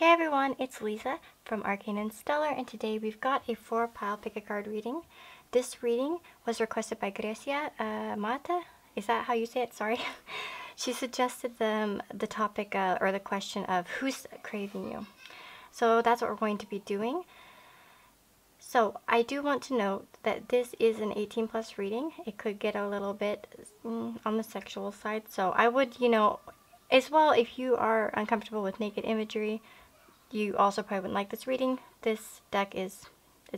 Hey everyone, it's Lisa from Arcane and Stellar, and today we've got a 4-pile pick a card reading. This reading was requested by Grecia Mata. Is that how you say it? Sorry. She suggested the topic or the question of who's craving you. So that's what we're going to be doing. So I do want to note that this is an 18 plus reading. It could get a little bit on the sexual side. So I would, as well, if you are uncomfortable with naked imagery, you also probably wouldn't like this reading. This deck it's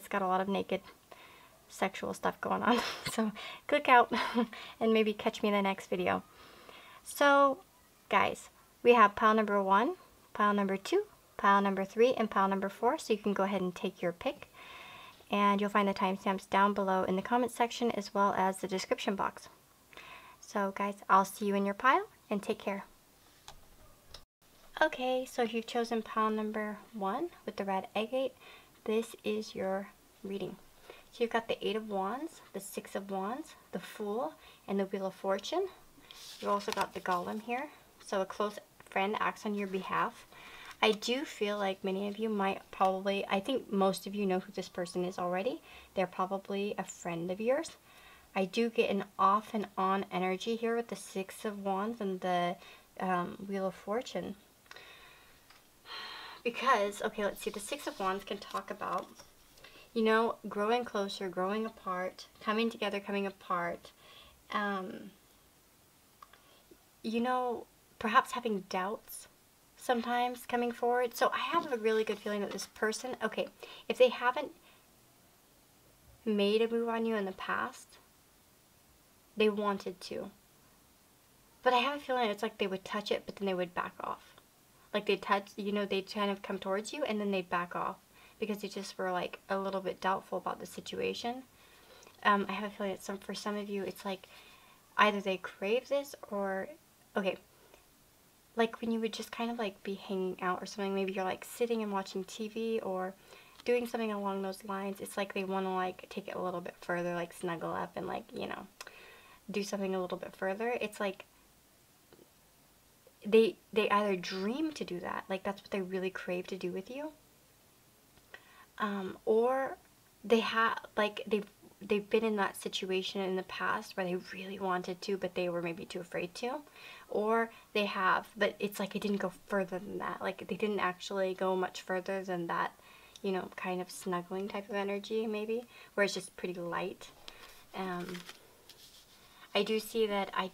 got a lot of naked sexual stuff going on. So click out and maybe catch me in the next video. So guys, we have pile number 1, pile number 2, pile number 3, and pile number 4. So you can go ahead and take your pick. And you'll find the timestamps down below in the comment section as well as the description box. So guys, I'll see you in your pile and take care. Okay, so if you've chosen pile number 1 with the red agate, this is your reading. So you've got the 8 of Wands, the 6 of Wands, the Fool, and the Wheel of Fortune. You've also got the Golem here. So a close friend acts on your behalf. I do feel like many of you might probably, I think most of you know who this person is already. They're probably a friend of yours. I do get an off and on energy here with the 6 of Wands and the Wheel of Fortune. Because, okay, let's see, the 6 of Wands can talk about, growing closer, growing apart, coming together, coming apart, perhaps having doubts sometimes coming forward. So I have a really good feeling that this person, okay, if they haven't made a move on you in the past, they wanted to. But I have a feeling it's like they would touch it, but then they would back off. Like they touch, they'd kind of come towards you and then they'd back off because they just were like a little bit doubtful about the situation. I have a feeling that for some of you, it's like either they crave this or, okay, like when you would just kind of like be hanging out or something, maybe you're like sitting and watching TV or doing something along those lines. It's like they want to like take it a little bit further, like snuggle up and like, do something a little bit further. It's like they either dream to do that, like that's what they really crave to do with you, or they have like they've been in that situation in the past where they really wanted to, but they were maybe too afraid to, or they have, but it's like it didn't go further than that. Like they didn't actually go much further than that, kind of snuggling type of energy maybe, where it's just pretty light. I do see that I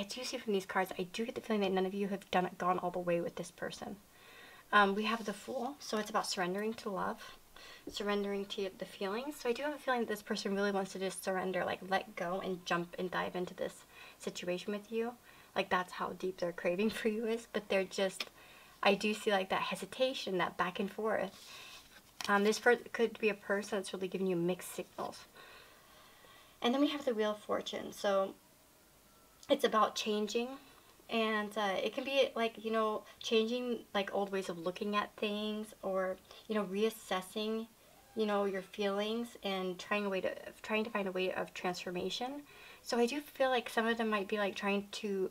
do see from these cards, I do get the feeling that none of you have gone all the way with this person. We have the Fool, so it's about surrendering to love, surrendering to the feelings. So I do have a feeling that this person really wants to just surrender, like let go and jump and dive into this situation with you. Like that's how deep their craving for you is, but they're just, I do see like that hesitation, that back and forth. This could be a person that's really giving you mixed signals. And then we have the Wheel of Fortune. So it's about changing, and it can be like, changing like old ways of looking at things, or, reassessing, your feelings and trying to find a way of transformation. So I do feel like some of them might be like trying to,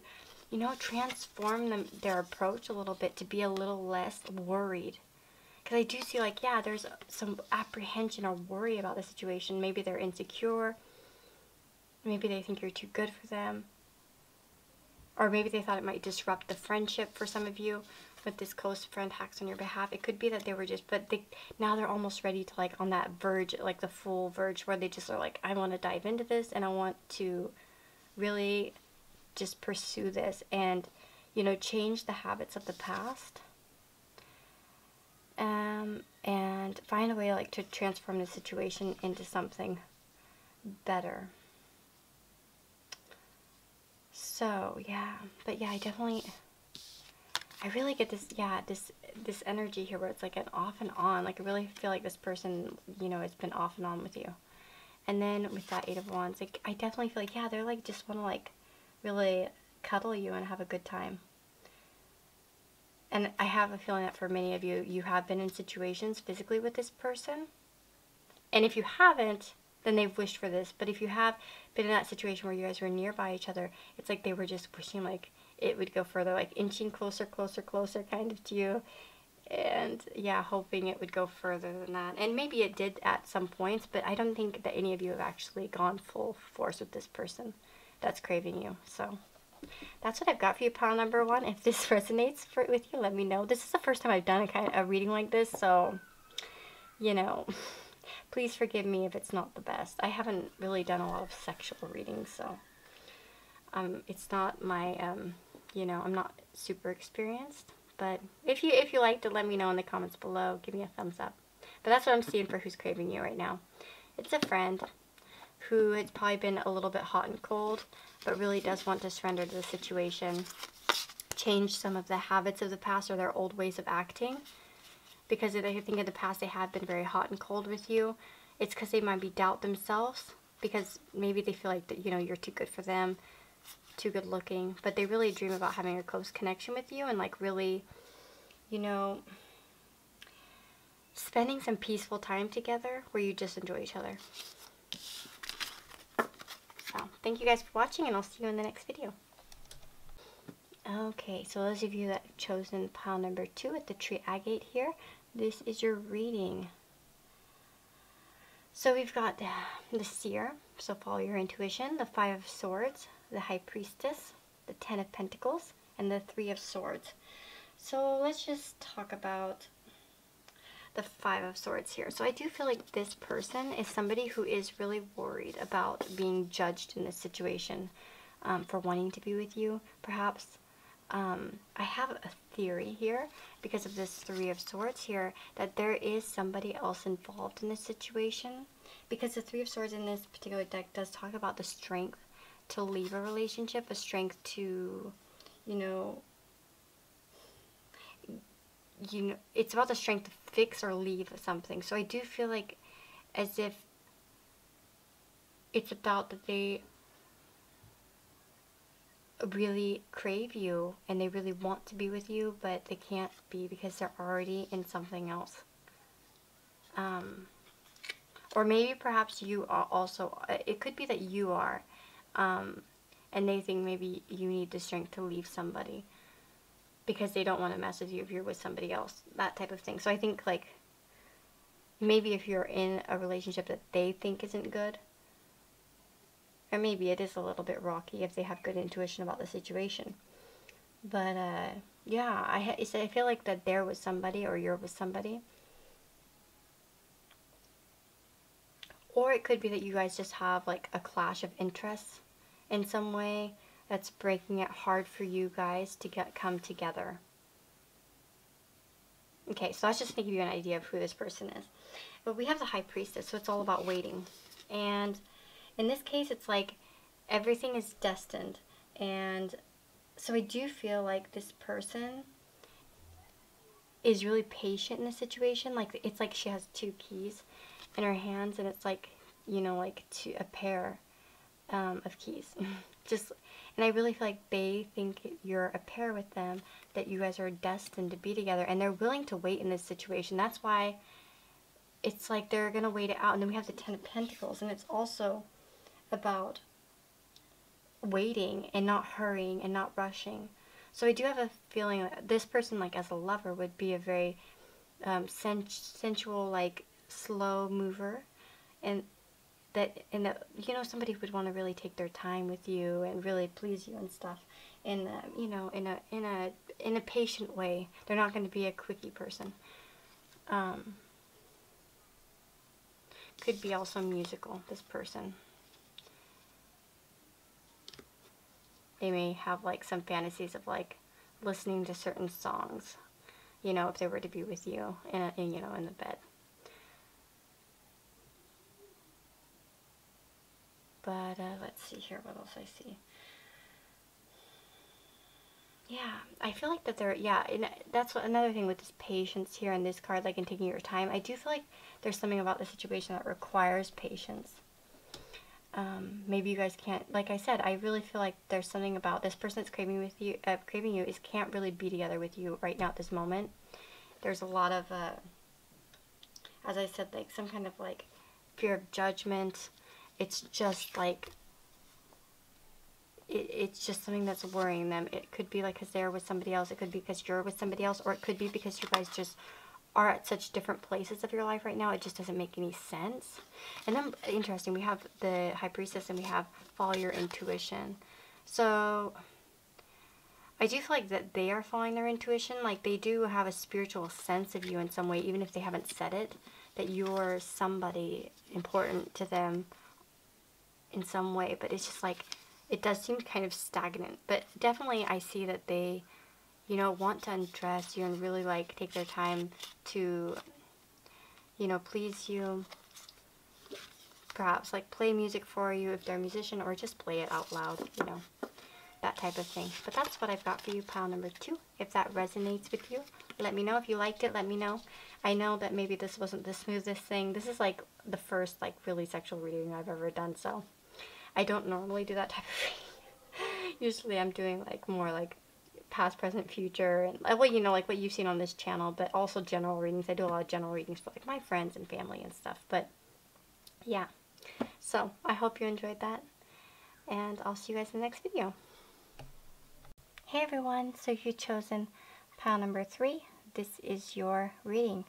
transform their approach a little bit to be a little less worried. Because I do see like, yeah, there's some apprehension or worry about the situation. Maybe they're insecure. Maybe they think you're too good for them. Or maybe they thought it might disrupt the friendship for some of you with this close friend acts on your behalf. It could be that they were just, but now they're almost ready to like on that verge, like the full verge where they just are like, I want to dive into this and I want to really just pursue this and, change the habits of the past. And find a way like to transform the situation into something better. So yeah, but yeah, I really get this, yeah, this energy here where it's like an off and on. Like I really feel like this person, it's been off and on with you. And then with that 8 of Wands, like I definitely feel like, yeah, they're like just want to like really cuddle you and have a good time. And I have a feeling that for many of you, you have been in situations physically with this person. And if you haven't, then they've wished for this. But if you have been in that situation where you guys were nearby each other, it's like they were just wishing like it would go further, like inching closer, closer, closer kind of to you. And yeah, hoping it would go further than that. And maybe it did at some points, but I don't think that any of you have actually gone full force with this person that's craving you. So that's what I've got for you, pile number 1. If this resonates with you, let me know. This is the first time I've done a reading like this, so, you know, please forgive me if it's not the best. I haven't really done a lot of sexual readings, so it's not my, you know, I'm not super experienced. But if you liked it, let me know in the comments below. Give me a thumbs up. But that's what I'm seeing for who's craving you right now. It's a friend who has probably been a little bit hot and cold, but really does want to surrender to the situation, change some of the habits of the past or their old ways of acting. Because I think in the past they have been very hot and cold with you. It's because they might be doubt themselves, because maybe they feel like that, you know, you're too good for them, too good looking, but they really dream about having a close connection with you and like really, you know, spending some peaceful time together where you just enjoy each other. So thank you guys for watching, and I'll see you in the next video. Okay, so those of you that have chosen pile number 2 at the tree agate here, this is your reading. So we've got the seer, so follow your intuition, the 5 of swords, the high priestess, the 10 of pentacles, and the 3 of swords. So let's just talk about the 5 of swords here. So I do feel like this person is somebody who is really worried about being judged in this situation for wanting to be with you, perhaps. I have a theory here, because of this 3 of swords here, that there is somebody else involved in this situation, because the 3 of swords in this particular deck does talk about the strength to leave a relationship, a strength to, you know, it's about the strength to fix or leave something. So I do feel like as if it's about that they really crave you and they really want to be with you, but they can't be because they're already in something else. Or maybe perhaps you are also, it could be that you are, and they think maybe you need the strength to leave somebody because they don't want to mess with you if you're with somebody else, that type of thing. So I think like maybe if you're in a relationship that they think isn't good, or maybe it is a little bit rocky if they have good intuition about the situation. But yeah, I feel like that there was somebody, or you're with somebody. Or it could be that you guys just have like a clash of interests in some way that's breaking it hard for you guys to come together. Okay, so that's just to give you an idea of who this person is. But we have the high priestess, so it's all about waiting. And in this case, it's like everything is destined. And so I do feel like this person is really patient in this situation. Like, it's like she has 2 keys in her hands, and it's like, you know, like a pair of keys. And I really feel like they think you're a pair with them, that you guys are destined to be together, and they're willing to wait in this situation. That's why it's like they're going to wait it out. And then we have the 10 of Pentacles, and it's also about waiting and not hurrying and not rushing. So I do have a feeling that this person, like as a lover, would be a very sensual, like slow mover, and that you know, somebody would want to really take their time with you and really please you and stuff, and you know, in a patient way. They're not going to be a quickie person. Could be also musical, this person. They may have like some fantasies of like listening to certain songs, you know, if they were to be with you in you know, in the bed. But let's see here, what else I see. Yeah, I feel like that they're, yeah, and that's another thing with this patience here in this card, like in taking your time. I do feel like there's something about the situation that requires patience. Maybe you guys can't, like I said, I really feel like there's something about this person that's craving you can't really be together with you right now at this moment. There's a lot of, as I said, like some kind of like fear of judgment. It's just like it's just something that's worrying them. It could be like because they're with somebody else. It could be because you're with somebody else. Or it could be because you guys just are at such different places of your life right now. It just doesn't make any sense. And then, interesting, we have the High Priestess and we have follow your intuition. So I do feel like that they are following their intuition. Like they do have a spiritual sense of you in some way, even if they haven't said it, that you're somebody important to them in some way. But it's just like, it does seem kind of stagnant. But definitely I see that they, you know, want to undress you and really like take their time to, you know, please you. Perhaps like play music for you if they're a musician, or just play it out loud, you know, that type of thing. But that's what I've got for you, pile number 2. If that resonates with you, let me know. If you liked it, let me know. I know that maybe this wasn't the smoothest thing. This is like the first like really sexual reading I've ever done, so I don't normally do that type of reading. Usually I'm doing like more like past, present, future, and well, you know, like what you've seen on this channel, but also general readings. I do a lot of general readings for like my friends and family and stuff. But yeah, so I hope you enjoyed that, and I'll see you guys in the next video. Hey everyone, so you've chosen pile number 3. This is your reading.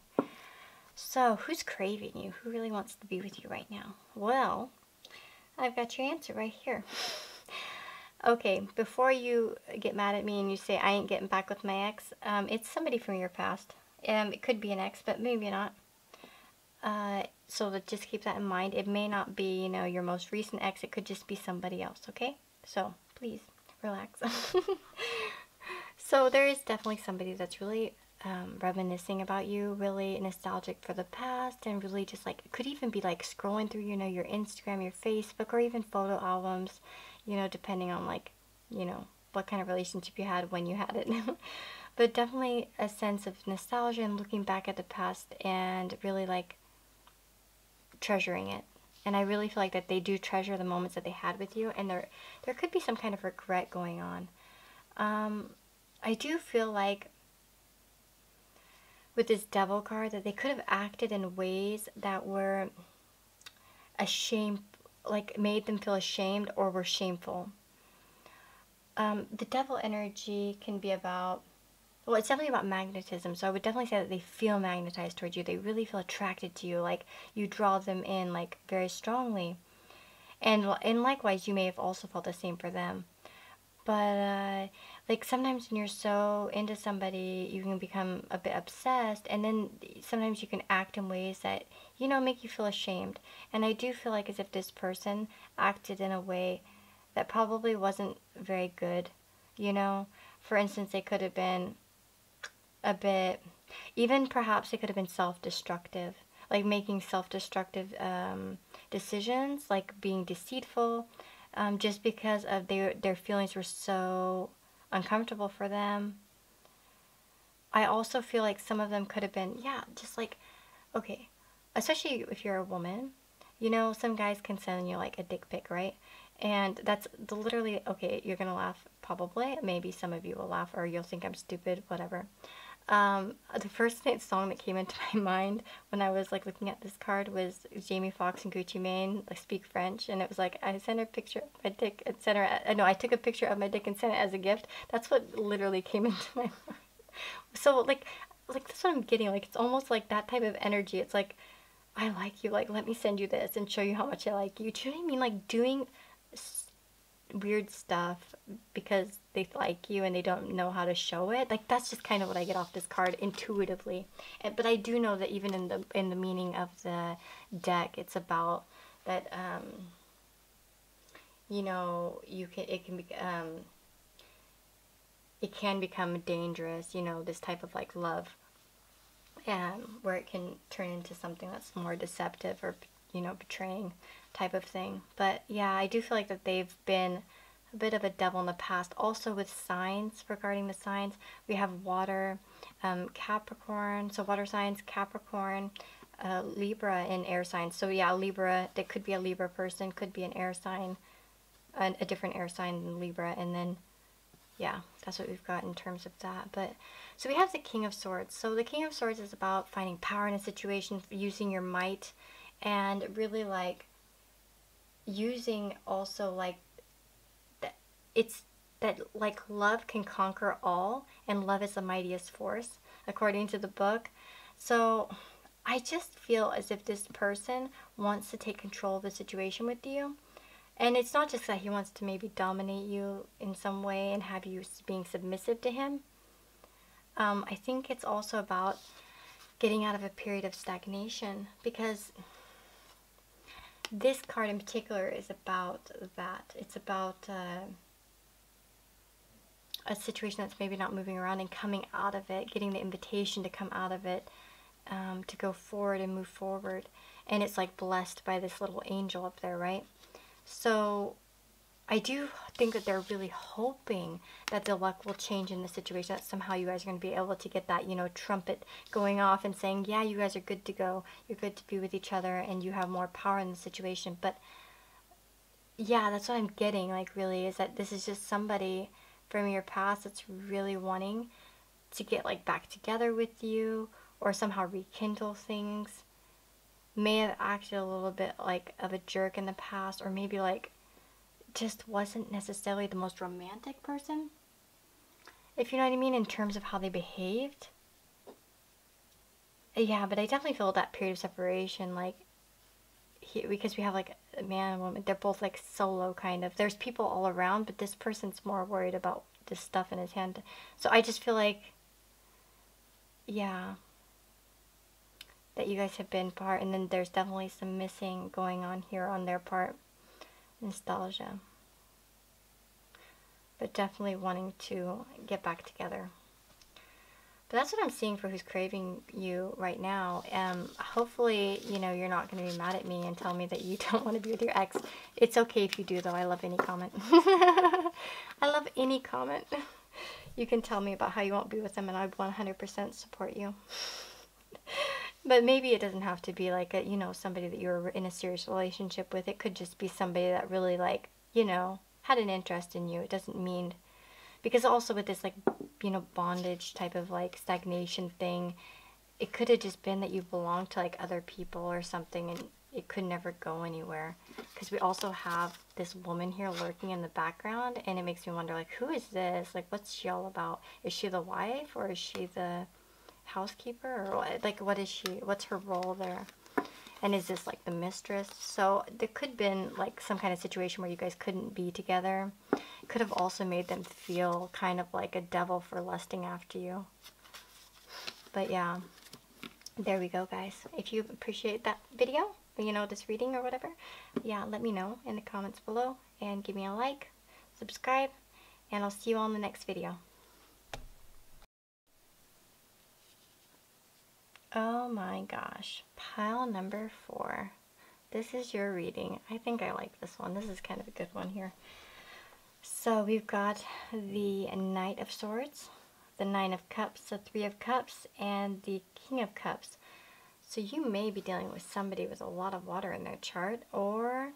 So who's craving you? Who really wants to be with you right now? Well, I've got your answer right here. Okay, before you get mad at me and you say I ain't getting back with my ex, it's somebody from your past. It could be an ex, but maybe not. So just keep that in mind. It may not be, you know, your most recent ex. It could just be somebody else, okay? So please relax. So there is definitely somebody that's really reminiscing about you, really nostalgic for the past, and really just like, it could even be like scrolling through, you know, your Instagram, your Facebook, or even photo albums, you know, depending on like, you know, what kind of relationship you had when you had it. But definitely a sense of nostalgia and looking back at the past and really like treasuring it. And I really feel like that they do treasure the moments that they had with you, and there could be some kind of regret going on. I do feel like with this Devil card that they could have acted in ways that were ashamed, like made them feel ashamed or were shameful. The Devil energy can be about, well, it's definitely about magnetism, so I would definitely say that they feel magnetized towards you. They really feel attracted to you, like you draw them in like very strongly. And likewise, you may have also felt the same for them. But like sometimes when you're so into somebody, you can become a bit obsessed, and then sometimes you can act in ways that, you know, make you feel ashamed. And I do feel like as if this person acted in a way that probably wasn't very good, you know. For instance, they could have been a bit, even perhaps they could have been self-destructive, like making self-destructive decisions, like being deceitful, just because of their feelings were so uncomfortable for them. I also feel like some of them could have been, yeah, just like, okay, especially if you're a woman, you know, some guys can send you like a dick pic, right? And that's literally, okay, you're gonna laugh probably, maybe some of you will laugh, or you'll think I'm stupid, whatever. The first song that came into my mind when I was like looking at this card was Jamie Foxx and Gucci Mane, like Speak French, and it was like, I sent her a picture of my dick and sent her, no, I took a picture of my dick and sent it as a gift. That's what literally came into my mind. So like that's what I'm getting, like it's almost like that type of energy. It's like, I like you, like let me send you this and show you how much I like you. Do you know what I mean? Like doing weird stuff because they like you and they don't know how to show it. Like that's just kind of what I get off this card intuitively. But I do know that even in the meaning of the deck, it's about that you know, it can become dangerous, you know, this type of like love, where it can turn into something that's more deceptive or, you know, betraying type of thing. But yeah, I do feel like that they've been a bit of a devil in the past. Also with signs, regarding the signs, we have water, Capricorn, so water signs, Capricorn, Libra, and air signs. So yeah, Libra, that could be a Libra person, could be an air sign, a different air sign than Libra, and then yeah, that's what we've got in terms of that. But so we have the King of Swords. So the King of Swords is about finding power in a situation, using your might, and really like using also like it's that like love can conquer all, and love is the mightiest force, according to the book. So I just feel as if this person wants to take control of the situation with you. And it's not just that he wants to maybe dominate you in some way and have you being submissive to him. I think it's also about getting out of a period of stagnation, because this card in particular is about that. It's about a situation that's maybe not moving around and coming out of it, getting the invitation to come out of it, to go forward and move forward. And it's like blessed by this little angel up there, right? So I do think that they're really hoping that the luck will change in the situation, that somehow you guys are going to be able to get that, you know, trumpet going off and saying, yeah, you guys are good to go. You're good to be with each other and you have more power in the situation. But yeah, that's what I'm getting, like, really, is that this is just somebody from your past that's really wanting to get, like, back together with you or somehow rekindle things. May have acted a little bit like of a jerk in the past, or maybe like just wasn't necessarily the most romantic person, if you know what I mean, in terms of how they behaved. Yeah, but I definitely feel that period of separation, like, because we have like a man and woman, they're both like solo kind of. There's people all around, but this person's more worried about this stuff in his hand. So I just feel like, yeah, that you guys have been part, and then there's definitely some missing going on here on their part. Nostalgia. But definitely wanting to get back together. But that's what I'm seeing for who's craving you right now. Hopefully, you know, you're not going to be mad at me and tell me that you don't want to be with your ex. It's okay if you do, though. I love any comment. I love any comment. You can tell me about how you won't be with them, and I 100% support you. But maybe it doesn't have to be like a, you know, somebody that you're in a serious relationship with. It could just be somebody that really, like, you know, had an interest in you. It doesn't mean, because also with this, like, you know, bondage type of like stagnation thing, it could have just been that you belonged to like other people or something, and it could never go anywhere. Because we also have this woman here lurking in the background, and it makes me wonder, like, who is this? Like, what's she all about? Is she the wife, or is she the housekeeper, or what? Like, what is she? What's her role there? And is this like the mistress? So there could have been like some kind of situation where you guys couldn't be together. It could have also made them feel kind of like a devil for lusting after you. But yeah, there we go, guys. If you appreciate that video, or, you know, this reading or whatever, yeah, let me know in the comments below, and give me a like, subscribe, and I'll see you all in the next video. Oh my gosh, pile number 4. This is your reading. I think I like this one. This is kind of a good one here. So we've got the Knight of Swords, the Nine of Cups, the Three of Cups, and the King of Cups. So you may be dealing with somebody with a lot of water in their chart, or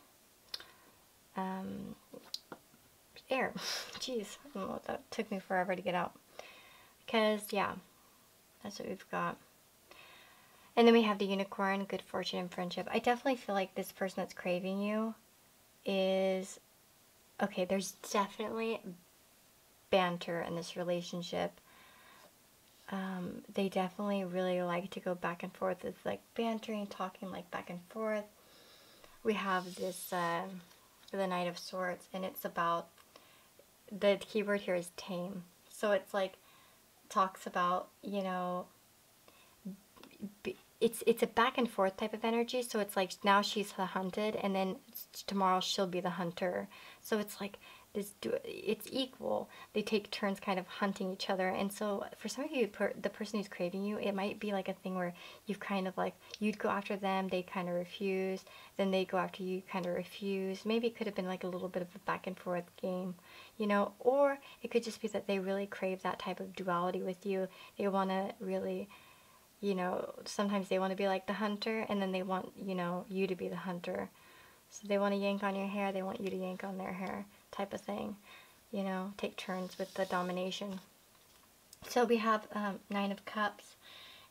air. Jeez, I don't know, that took me forever to get out. Because, yeah, that's what we've got. And then we have the Unicorn, good fortune and friendship. I definitely feel like this person that's craving you is, okay, there's definitely banter in this relationship. They definitely really like to go back and forth. It's like bantering, talking like back and forth. We have this, the Knight of Swords, and it's about, the keyword here is tame. So it's like, talks about, you know, it's a back and forth type of energy. So it's like now she's the hunted, and then tomorrow she'll be the hunter. So it's like this, it's equal. They take turns kind of hunting each other. And so for some of you, the person who's craving you, it might be like a thing where you've kind of like, you'd go after them, they kind of refuse, then they go after you, kind of refuse. Maybe it could have been like a little bit of a back and forth game, you know, or it could just be that they really crave that type of duality with you. They want to really, you know, sometimes they want to be like the hunter, and then they want, you know, you to be the hunter. So they want to yank on your hair, they want you to yank on their hair, type of thing. You know, take turns with the domination. So we have Nine of Cups,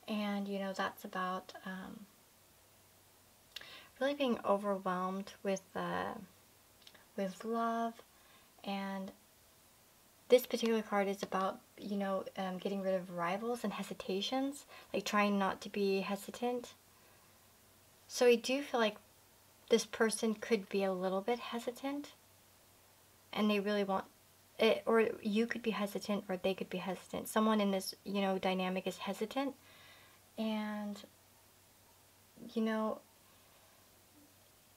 and, you know, that's about really being overwhelmed with love, and this particular card is about, you know, getting rid of rivals and hesitations, like trying not to be hesitant. So I do feel like this person could be a little bit hesitant, and they really want it, or you could be hesitant, or they could be hesitant. Someone in this, you know, dynamic is hesitant, and, you know,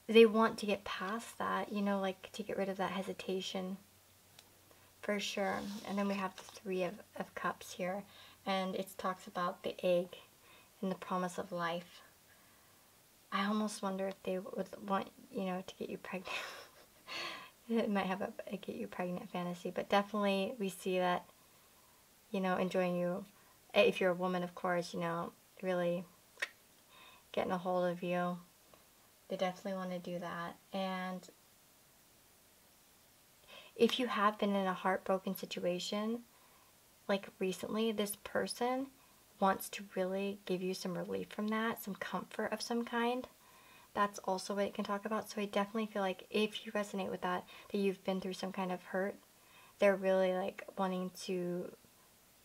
they want to get past that, you know, like to get rid of that hesitation. For sure. And then we have the Three of Cups here. And it talks about the egg and the promise of life. I almost wonder if they would want, you know, to get you pregnant. It might have a get you pregnant fantasy. But definitely we see that, you know, enjoying you. If you're a woman, of course, you know, really getting a hold of you. They definitely want to do that. And if you have been in a heartbroken situation, like recently, this person wants to really give you some relief from that, some comfort of some kind. That's also what it can talk about. So I definitely feel like if you resonate with that, that you've been through some kind of hurt, they're really like wanting to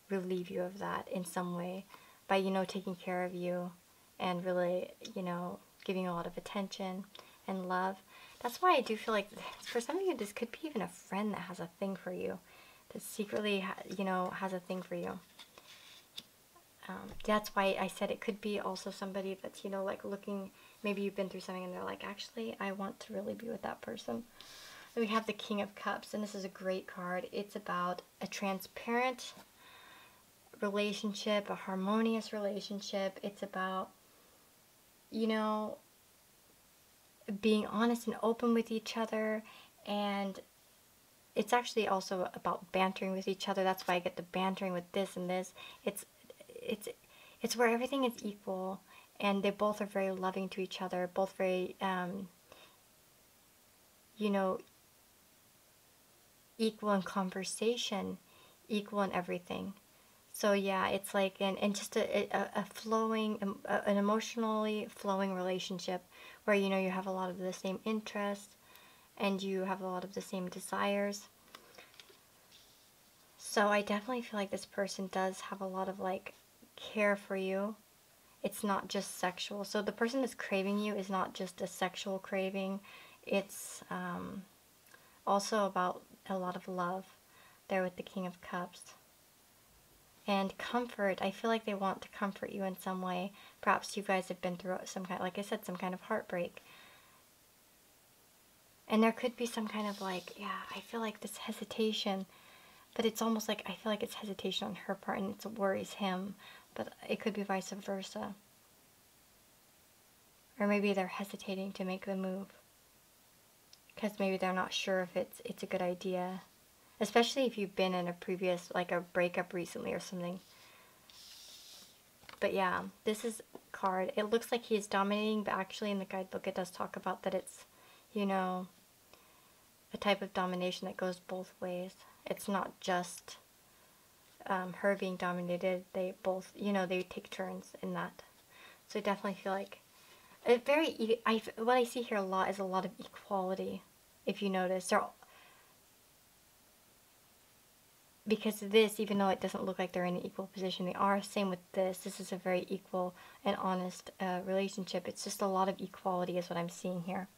relieve you of that in some way by, you know, taking care of you and really, you know, giving you a lot of attention and love. That's why I do feel like for some of you, this could be even a friend that has a thing for you, that secretly, you know, has a thing for you. That's why I said it could be also somebody that's, you know, like looking, maybe you've been through something and they're like, actually, I want to really be with that person. Then we have the King of Cups, and this is a great card. It's about a transparent relationship, a harmonious relationship. It's about, you know, being honest and open with each other, and it's actually also about bantering with each other. That's why I get the bantering with this and this. It's where everything is equal, and they both are very loving to each other, both very you know, equal in conversation, equal in everything. So yeah, it's like and just a flowing, an emotionally flowing relationship where, you know, you have a lot of the same interests and you have a lot of the same desires. So I definitely feel like this person does have a lot of like care for you. It's not just sexual. So the person that's craving you is not just a sexual craving. It's also about a lot of love there with the King of Cups. And comfort, I feel like they want to comfort you in some way. Perhaps you guys have been through some kind, like I said, some kind of heartbreak. And there could be some kind of like, yeah, I feel like this hesitation, but it's almost like, I feel like it's hesitation on her part and it worries him, but it could be vice versa. Or maybe they're hesitating to make the move because maybe they're not sure if it's a good idea. Especially if you've been in a previous, like a breakup recently or something. But yeah, this is card. It looks like he's dominating, but actually in the guidebook it does talk about that it's, you know, a type of domination that goes both ways. It's not just her being dominated. They both, you know, they take turns in that. So I definitely feel like what I see here a lot is a lot of equality. If you notice, because this, even though it doesn't look like they're in an equal position, they are. Same with this. This is a very equal and honest relationship. It's just a lot of equality is what I'm seeing here.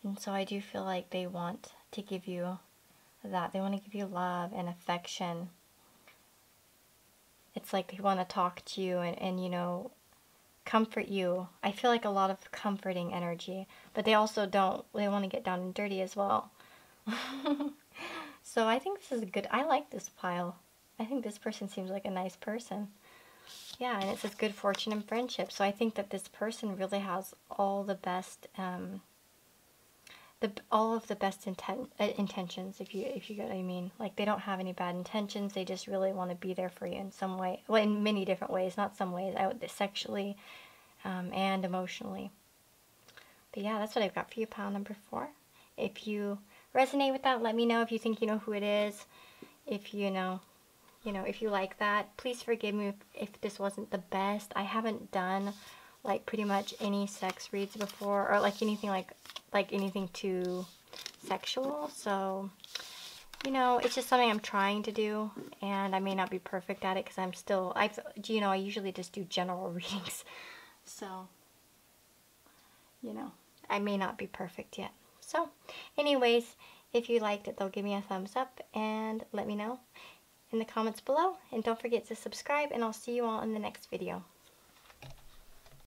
And so I do feel like they want to give you that. They want to give you love and affection. It's like they want to talk to you and you know, comfort you. I feel like a lot of comforting energy. But they also they want to get down and dirty as well. So I think this is a good, I like this pile. I think this person seems like a nice person. Yeah, and it says good fortune and friendship. So I think that this person really has all the best, all of the best intentions, if you get what I mean. Like they don't have any bad intentions. They just really want to be there for you in some way. Well, in many different ways, not some ways. Sexually and emotionally. But yeah, that's what I've got for you, pile number 4. If you resonate with that, let me know. If you think you know who it is, if you know, if you like that. Please forgive me if this wasn't the best. I haven't done like pretty much any sex reads before, or like anything like anything too sexual. So you know, it's just something I'm trying to do, and I may not be perfect at it because I'm still, you know, I usually just do general readings. So, you know, I may not be perfect yet. So, anyways, if you liked it, though, give me a thumbs up and let me know in the comments below. And don't forget to subscribe, and I'll see you all in the next video.